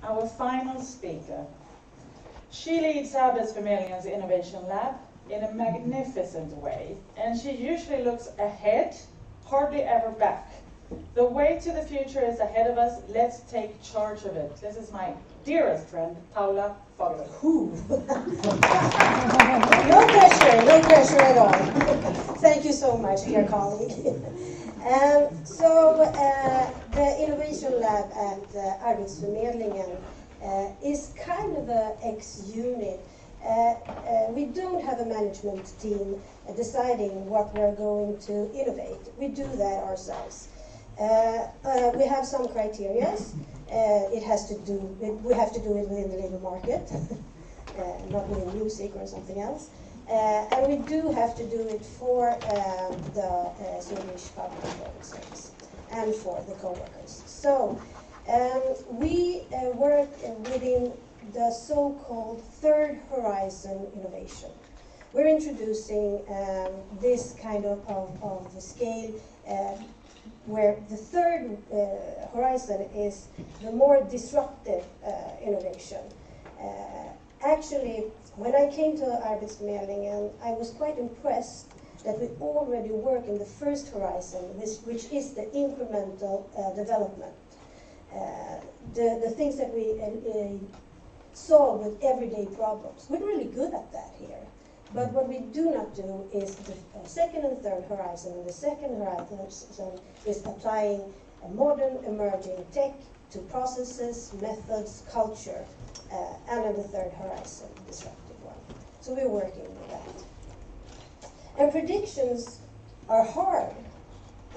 our final speaker. She leads Arbetsförmedlingen's Innovation Lab in a magnificent way, and she usually looks ahead, hardly ever back. The way to the future is ahead of us. Let's take charge of it. This is my dearest friend, Paula Fagerlund. No pressure at all. Thank you so much, dear colleague. The Innovation Lab at Arbetsförmedlingen is kind of an ex-unit. We don't have a management team deciding what we're going to innovate. We do that ourselves. We have some criteria. We have to do it within the labor market, not within music or something else. And we do have to do it for the Swedish Public Employment Service and for the co-workers. So we work within the so-called third horizon innovation. We're introducing this kind of scale where the third horizon is the more disruptive innovation. Actually, when I came to Arbetsförmedlingen, I was quite impressed that we already work in the first horizon, which is the incremental development. The things that we solve with everyday problems. We're really good at that here. But what we do not do is the second and third horizon. And the second horizon is applying a modern emerging tech to processes, methods, culture, and in the third horizon, disruptive one. So we're working with that. And predictions are hard.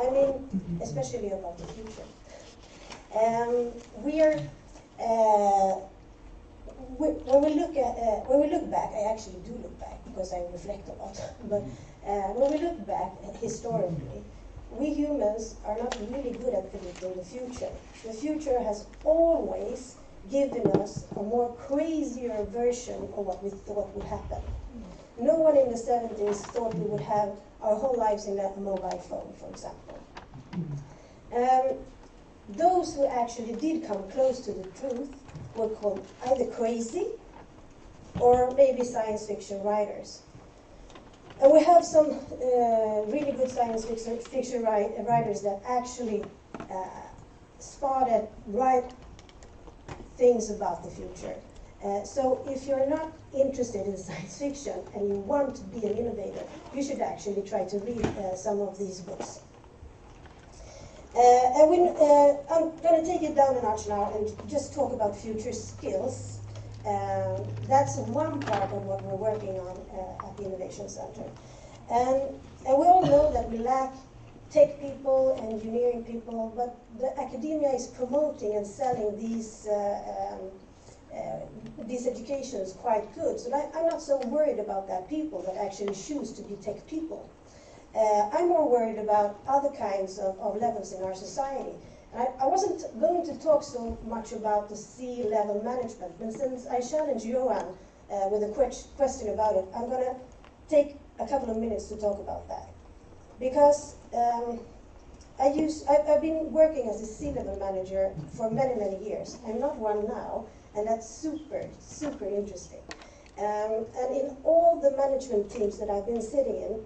I mean, especially about the future. When we look back, I actually do look back because I reflect a lot. But when we look back historically, we humans are not really good at predicting the future. The future has always given us a more crazier version of what we thought would happen. No one in the 70s thought we would have our whole lives in a mobile phone, for example. Those who actually did come close to the truth were called either crazy or maybe science fiction writers. And we have some really good science fiction writers that actually spotted right things about the future. So if you're not interested in science fiction and you want to be an innovator, you should actually try to read some of these books. I'm going to take it down a notch now and just talk about future skills. That's one part of what we're working on at the Innovation Center. And we all know that we lack tech people, engineering people, but the academia is promoting and selling these educations quite good. So I'm not so worried about that people that actually choose to be tech people. I'm more worried about other kinds of levels in our society. And I wasn't going to talk so much about the C-level management, but since I challenged Johan with a question about it, I'm going to take a couple of minutes to talk about that. Because I've been working as a C-level manager for many, many years. I'm not one now, and that's super, super interesting. And in all the management teams that I've been sitting in,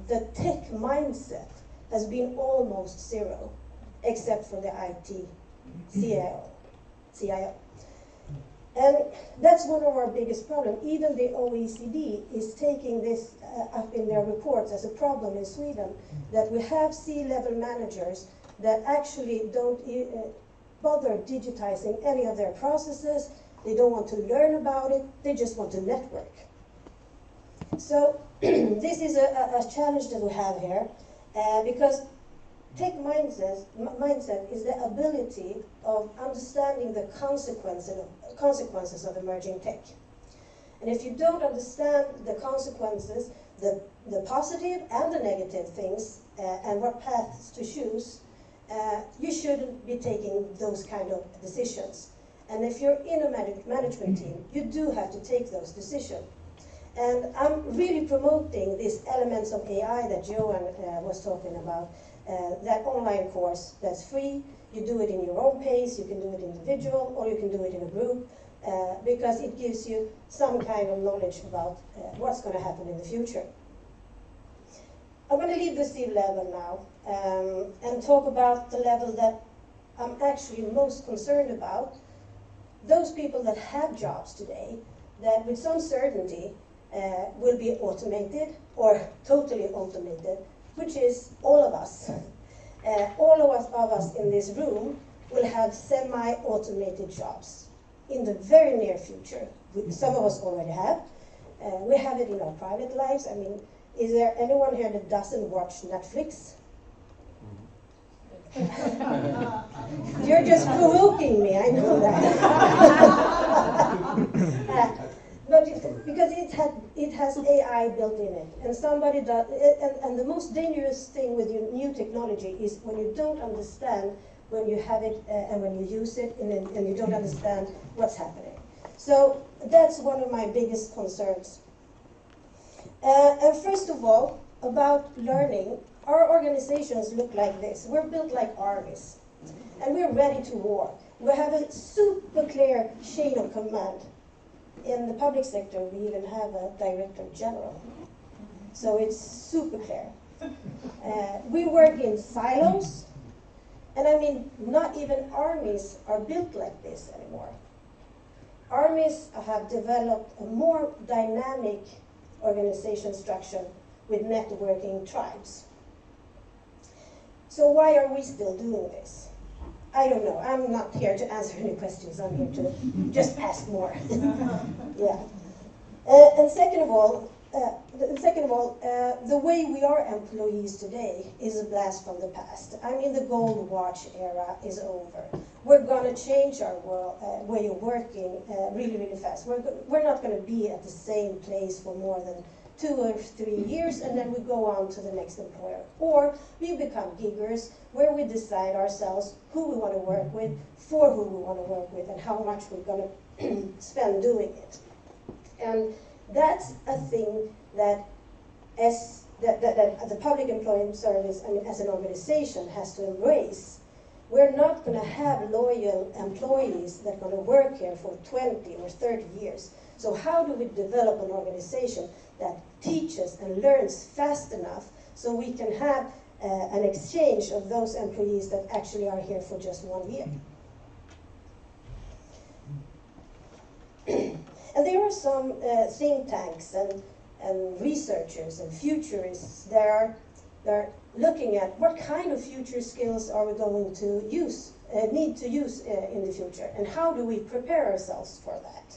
the tech mindset has been almost zero, except for the IT CIO. And that's one of our biggest problems. Even the OECD is taking this up in their reports as a problem in Sweden, that we have C-level managers that actually don't bother digitizing any of their processes. They don't want to learn about it. They just want to network. So this is a challenge that we have here, because tech mindset is the ability of understanding the consequences of emerging tech. And if you don't understand the consequences, the positive and the negative things, and what paths to choose, you shouldn't be taking those kind of decisions. And if you're in a management team, you do have to take those decisions. And I'm really promoting these elements of AI that Johan was talking about, that online course that's free. You do it in your own pace, you can do it individual, or you can do it in a group, because it gives you some kind of knowledge about what's going to happen in the future. I'm going to leave the C level now and talk about the level that I'm actually most concerned about. Those people that have jobs today that with some certainty will be automated or totally automated, which is all of us. All of us in this room will have semi-automated jobs in the very near future. Some of us already have. We have it in our private lives. I mean, is there anyone here that doesn't watch Netflix? You're just provoking me, I know that. But because it has AI built in it, and somebody does, and the most dangerous thing with new technology is when you don't understand when you have it and when you use it, and you don't understand what's happening. So that's one of my biggest concerns. And first of all, about learning, our organizations look like this. We're built like armies, and we're ready to war. We have a super clear chain of command. In the public sector, we even have a director general. So it's super clear. We work in silos, and I mean, not even armies are built like this anymore. Armies have developed a more dynamic organization structure with networking tribes. So why are we still doing this? I don't know. I'm not here to answer any questions. I'm here to just ask more. Yeah. And second of all, the way we are employees today is a blast from the past. I mean, the gold watch era is over. We're going to change our way of working really, really fast. We're not going to be at the same place for more than 2 or 3 years, and then we go on to the next employer. Or we become giggers, where we decide ourselves who we want to work with, for who we want to work with, and how much we're going to spend doing it. And that's a thing that the public employment service, I mean, as an organization, has to embrace. We're not going to have loyal employees that are going to work here for 20 or 30 years. So how do we develop an organization that teaches and learns fast enough so we can have an exchange of those employees that actually are here for just 1 year? And there are some think tanks and researchers and futurists that are looking at what kind of future skills are we going to use, need to use in the future, and how do we prepare ourselves for that.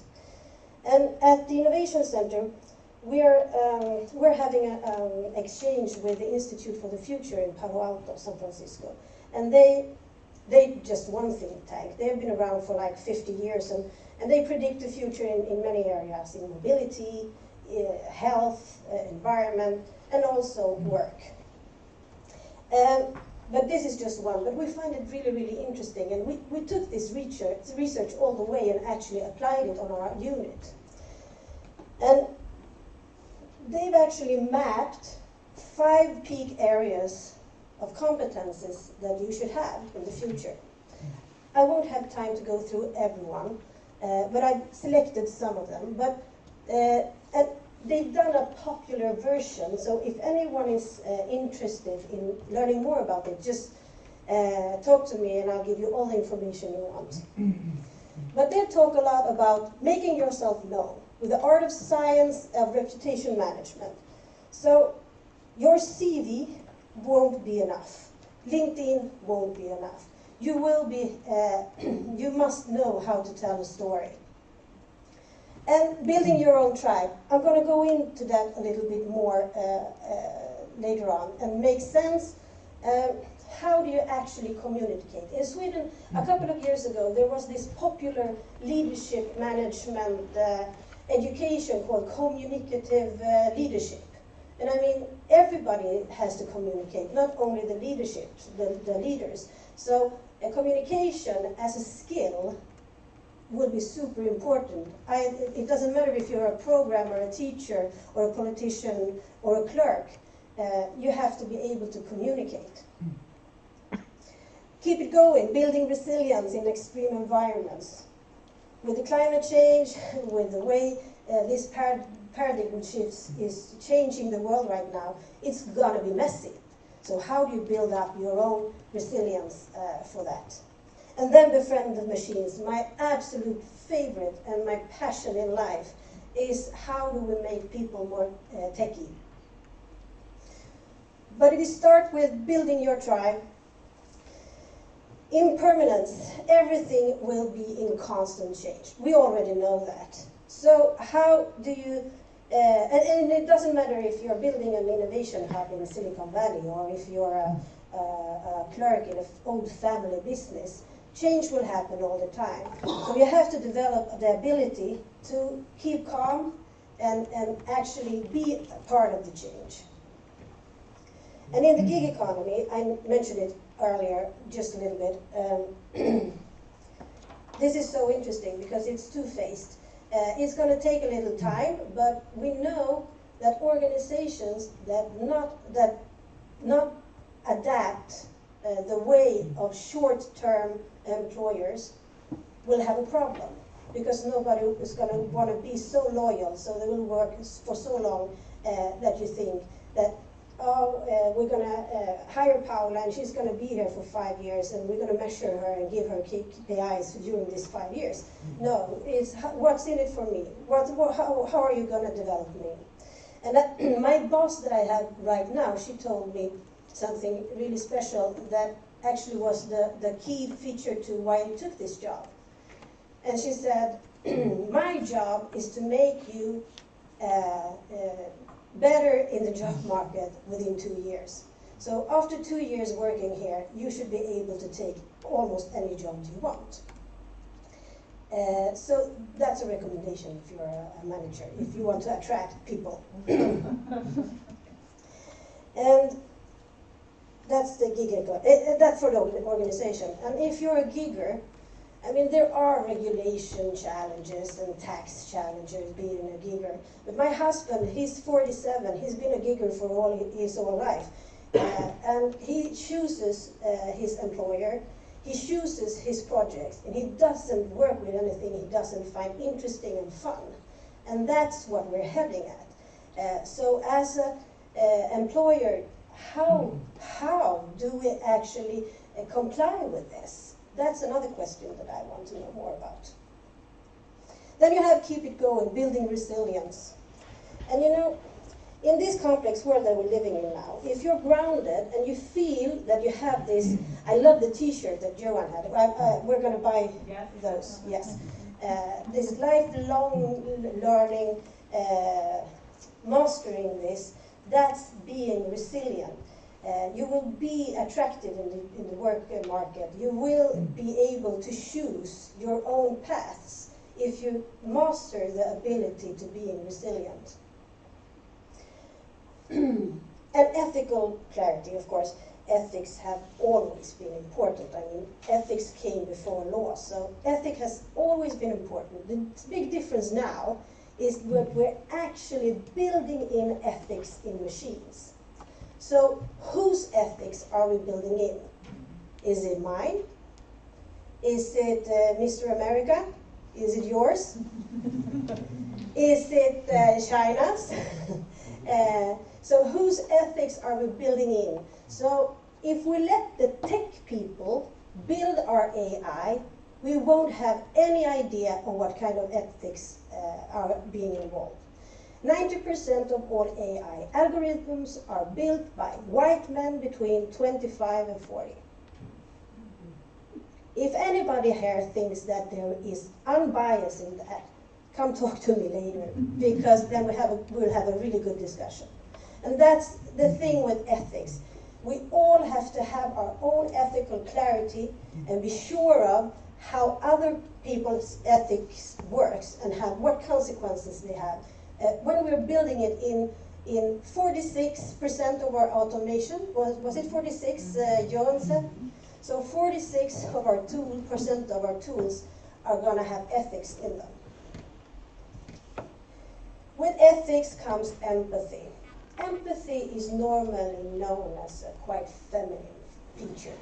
And at the Innovation Center, we're having an exchange with the Institute for the Future in Palo Alto, San Francisco. And they just one think tank. They've been around for like 50 years, and they predict the future in many areas, in mobility, health, environment, and also work. But this is just one, but we find it really, really interesting, and we took this research all the way and actually applied it on our unit. And they've actually mapped 5 peak areas of competences that you should have in the future. I won't have time to go through everyone, but I've selected some of them. But and they've done a popular version, so if anyone is interested in learning more about it, just talk to me and I'll give you all the information you want. But they talk a lot about making yourself known with the art of science of reputation management. So your CV won't be enough. LinkedIn won't be enough. You will be, you must know how to tell a story. And building your own tribe. I'm going to go into that a little bit more later on and make sense. How do you actually communicate? In Sweden, a couple of years ago, there was this popular leadership management education called communicative leadership. And I mean, everybody has to communicate, not only the leadership, the leaders. So communication as a skill will be super important. It doesn't matter if you're a programmer, a teacher, or a politician, or a clerk. you have to be able to communicate. Keep it going, building resilience in extreme environments. With the climate change, with the way this paradigm shifts is changing the world right now, it's gonna be messy. So how do you build up your own resilience for that? And then befriend the machines. My absolute favorite and my passion in life is how do we make people more techie. But if you start with building your tribe, impermanence, everything will be in constant change. We already know that. So how do you, and it doesn't matter if you're building an innovation hub in Silicon Valley or if you're a clerk in an old family business, change will happen all the time. So you have to develop the ability to keep calm and actually be a part of the change. And in the gig economy, I mentioned it earlier just a little bit, this is so interesting because it's two-faced. It's going to take a little time, but we know that organizations that not adapt the way of short-term employers will have a problem, because nobody is going to want to be so loyal, so they will work for so long that you think that, we're going to hire Paula and she's going to be here for 5 years and we're going to measure her and give her KPIs during these 5 years. No, it's what's in it for me? How are you going to develop me? And that, my boss that I have right now, she told me something really special that actually was the key feature to why I took this job. And she said, my job is to make you better in the job market within 2 years. So after 2 years working here, you should be able to take almost any job you want. So that's a recommendation if you're a manager, if you want to attract people. And that's the gig, that's for the organization. And if you're a gigger, I mean, there are regulation challenges and tax challenges being a gigger. But my husband, he's 47. He's been a gigger for his whole life. And he chooses his employer. He chooses his projects. And he doesn't work with anything he doesn't find interesting and fun. And that's what we're heading at. So as an employer, how do we actually comply with this? That's another question that I want to know more about. Then you have keep it going, building resilience. And you know, in this complex world that we're living in now, if you're grounded and you feel that you have this, I love the t-shirt that Johan had. We're going to buy those, yes. This lifelong learning, mastering this, that's being resilient. You will be attractive in the work market. You will be able to choose your own paths if you master the ability to being resilient. And ethical clarity, of course. Ethics have always been important. I mean, ethics came before law, so ethics has always been important. The big difference now is that we're actually building in ethics in machines. So whose ethics are we building in? Is it mine? Is it Mr. America? Is it yours? Is it China's? So whose ethics are we building in? So if we let the tech people build our AI, we won't have any idea of what kind of ethics are being involved. 90% of all AI algorithms are built by white men between 25 and 40. If anybody here thinks that there is unbiased in that, come talk to me later, because then we'll have a really good discussion. And that's the thing with ethics. We all have to have our own ethical clarity and be sure of how other people's ethics works and what consequences they have. When we're building it in 46% of our automation, was it 46, Johan said? So 46% of our tools are going to have ethics in them. With ethics comes empathy. Empathy is normally known as a quite feminine feature.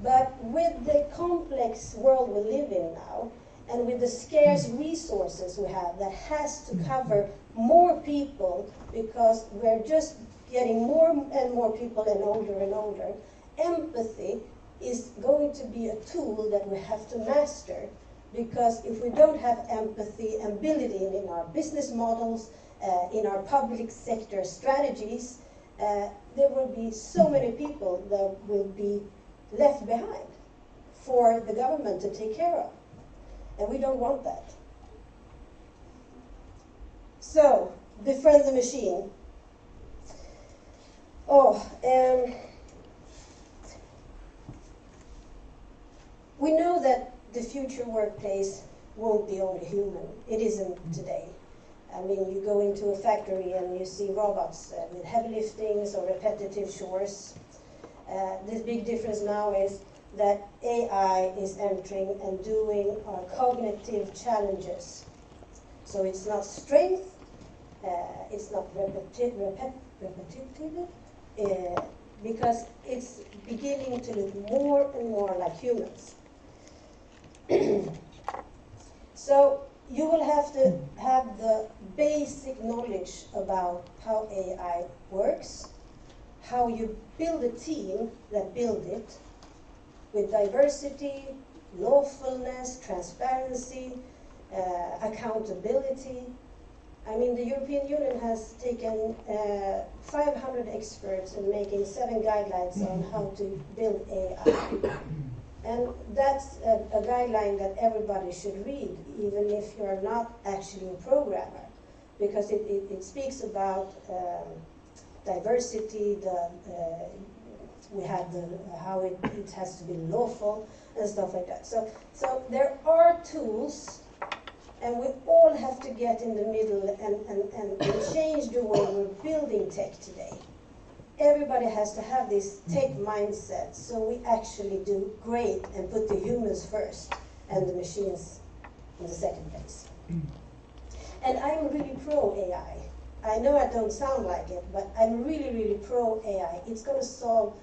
But with the complex world we live in now, and with the scarce resources we have that has to cover more people, because we're just getting more and more people and older, empathy is going to be a tool that we have to master. Because if we don't have empathy and build it in our business models, in our public sector strategies, there will be so many people that will be left behind for the government to take care of. And we don't want that. So, befriend the machine. We know that the future workplace won't be only human. It isn't today. I mean, you go into a factory and you see robots with heavy liftings or repetitive chores. The big difference now is that AI is entering and doing our cognitive challenges. So it's not strength, it's not repetitive, because it's beginning to look more and more like humans. So you will have to have the basic knowledge about how AI works, how you build a team that build it with diversity, lawfulness, transparency, accountability. I mean, the European Union has taken 500 experts in making 7 guidelines on how to build AI. And that's a guideline that everybody should read, even if you're not actually a programmer, because it speaks about diversity, we have how it has to be lawful and stuff like that. So there are tools, and we all have to get in the middle and change the way we're building tech today. Everybody has to have this tech mindset, so we actually do great and put the humans first and the machines in the second place. And I'm really pro AI. I know I don't sound like it, but I'm really, really pro AI. It's going to solve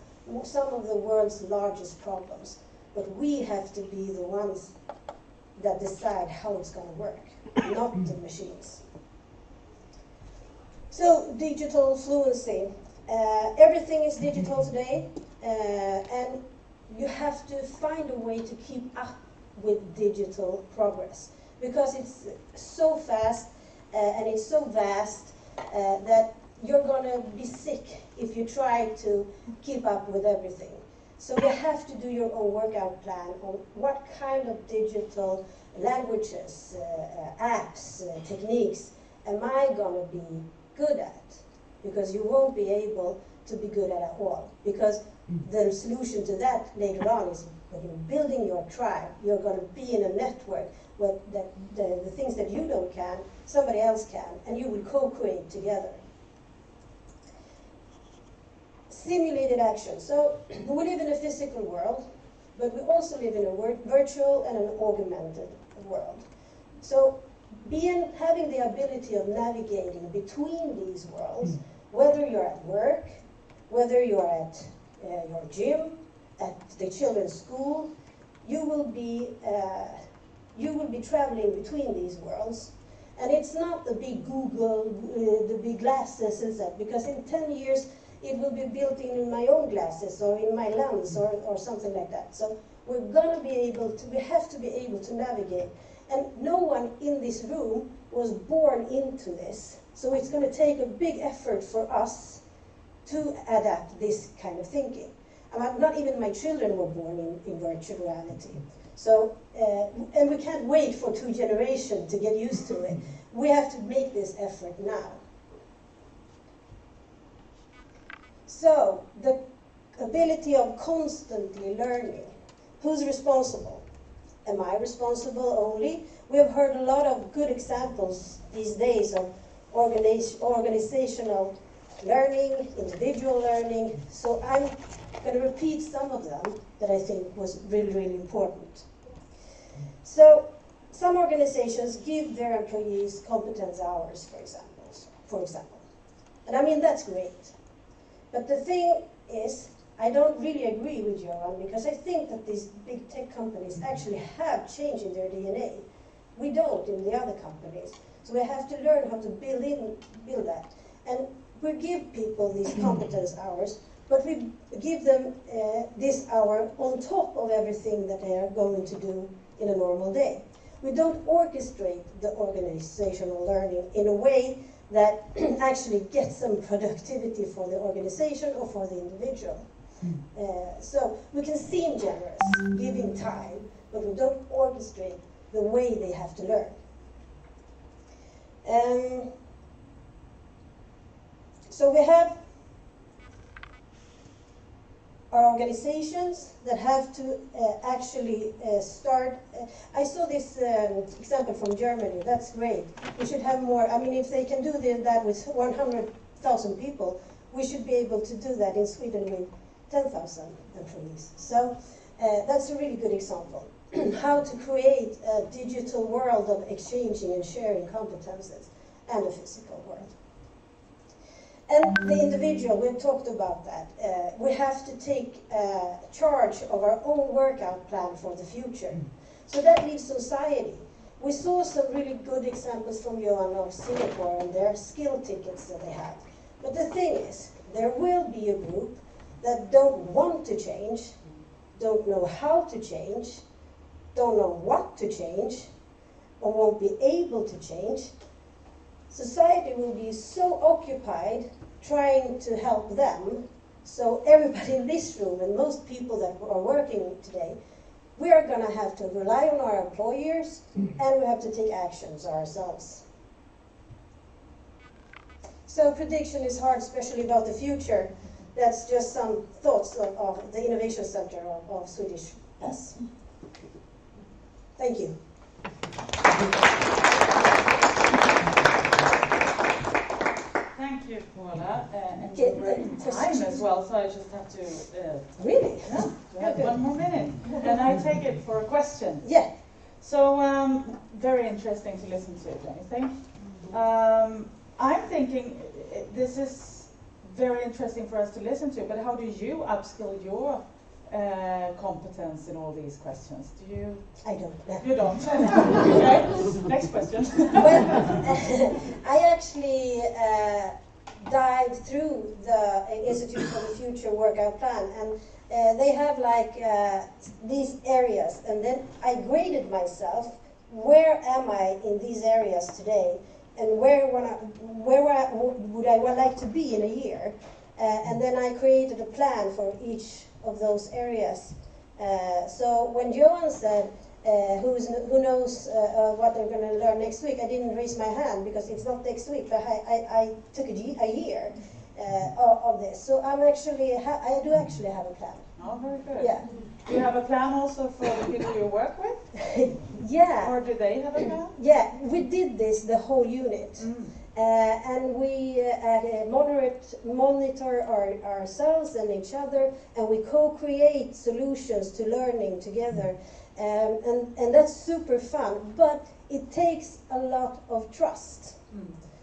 some of the world's largest problems, but we have to be the ones that decide how it's going to work, not the machines. So, digital fluency. Everything is digital today, and you have to find a way to keep up with digital progress, because it's so fast and it's so vast that you're going to be sick if you try to keep up with everything. So you have to do your own workout plan on what kind of digital languages, apps, techniques am I going to be good at? Because you won't be able to be good at all. Because the solution to that later on is when you're building your tribe, you're going to be in a network where the things that you don't can, somebody else can, and you will co-create together. Simulated action. So we live in a physical world, but we also live in a virtual and an augmented world. So having the ability of navigating between these worlds, whether you're at work, whether you're at your gym, at the children's school, you will be traveling between these worlds. And it's not the big Google, the big glasses and stuff, because in 10 years it will be built in my own glasses or in my lens or something like that. So we have to be able to navigate. And no one in this room was born into this. So it's going to take a big effort for us to adapt this kind of thinking. Not even my children were born in virtual reality. So, and we can't wait for 2 generations to get used to it. We have to make this effort now. So, the ability of constantly learning. Who's responsible? Am I responsible only? We have heard a lot of good examples these days of organizational learning, individual learning. So I'm going to repeat some of them that I think was really, really important. So some organizations give their employees competence hours, for example. And I mean, that's great. But the thing is, I don't really agree with Johan, because I think that these big tech companies actually have change in their DNA. We don't in the other companies. So we have to learn how to build that. And we give people these competence hours, but we give them this hour on top of everything that they are going to do in a normal day. We don't orchestrate the organizational learning in a way that actually gets some productivity for the organization or for the individual. So we can seem generous, giving time, but we don't orchestrate the way they have to learn. So we have our organizations that have to actually start. I saw this example from Germany. That's great. We should have more. I mean, if they can do that with 100,000 people, we should be able to do that in Sweden with 10,000 employees. So that's a really good example. How to create a digital world of exchanging and sharing competences and a physical world. And the individual, we've talked about that. We have to take charge of our own workout plan for the future. So that leaves society. We saw some really good examples from Johan of Singapore and their skill tickets that they have. But the thing is, there will be a group that don't want to change, don't know how to change, don't know what to change, or won't be able to change. Society will be so occupied trying to help them, so everybody in this room and most people that are working today, we are going to have to rely on our employers and we have to take actions ourselves. So prediction is hard, especially about the future. That's just some thoughts of the Innovation Center of Swedish S. Thank you. Thank you, Paula, and you were in time as well, so I just have to... Really? Yeah, we have 1 more minute. And I take it for a question. Yeah. So, very interesting to listen to, don't you think? I'm thinking this is very interesting for us to listen to, but how do you upskill your competence in all these questions? Do you? I don't know. You don't? Okay, next question. Well, I actually dived through the Institute for the Future workout plan, and they have like these areas, and then I graded myself. Where am I in these areas today, and where would I like to be in a year? And then I created a plan for each of those areas. So when Johan said, who knows what they're going to learn next week, I didn't raise my hand because it's not next week, but I took a year of this. So I do actually have a plan. Oh, very good. Yeah. Do you have a plan also for the people you work with? Yeah. Or do they have a plan? Yeah, we did this, the whole unit. And we monitor ourselves and each other, and we co-create solutions to learning together. And that's super fun, but it takes a lot of trust.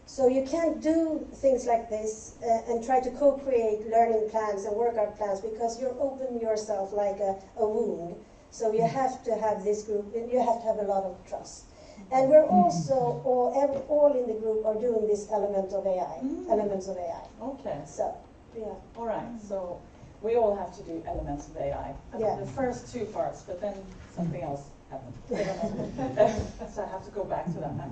So you can't do things like this and try to co-create learning plans and workout plans, because you're opening yourself like a wound. So you have to have this group, and you have to have a lot of trust. And we're also, all in the group are doing this elements of AI. Okay. So, yeah. All right, so we all have to do elements of AI. Yeah. The first 2 parts, but then something else happened. I don't know. So I have to go back to that now.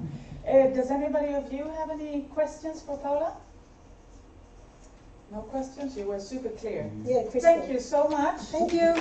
Does anybody of you have any questions for Paula? No questions? You were super clear. Yeah, Thank you so much. Thank you.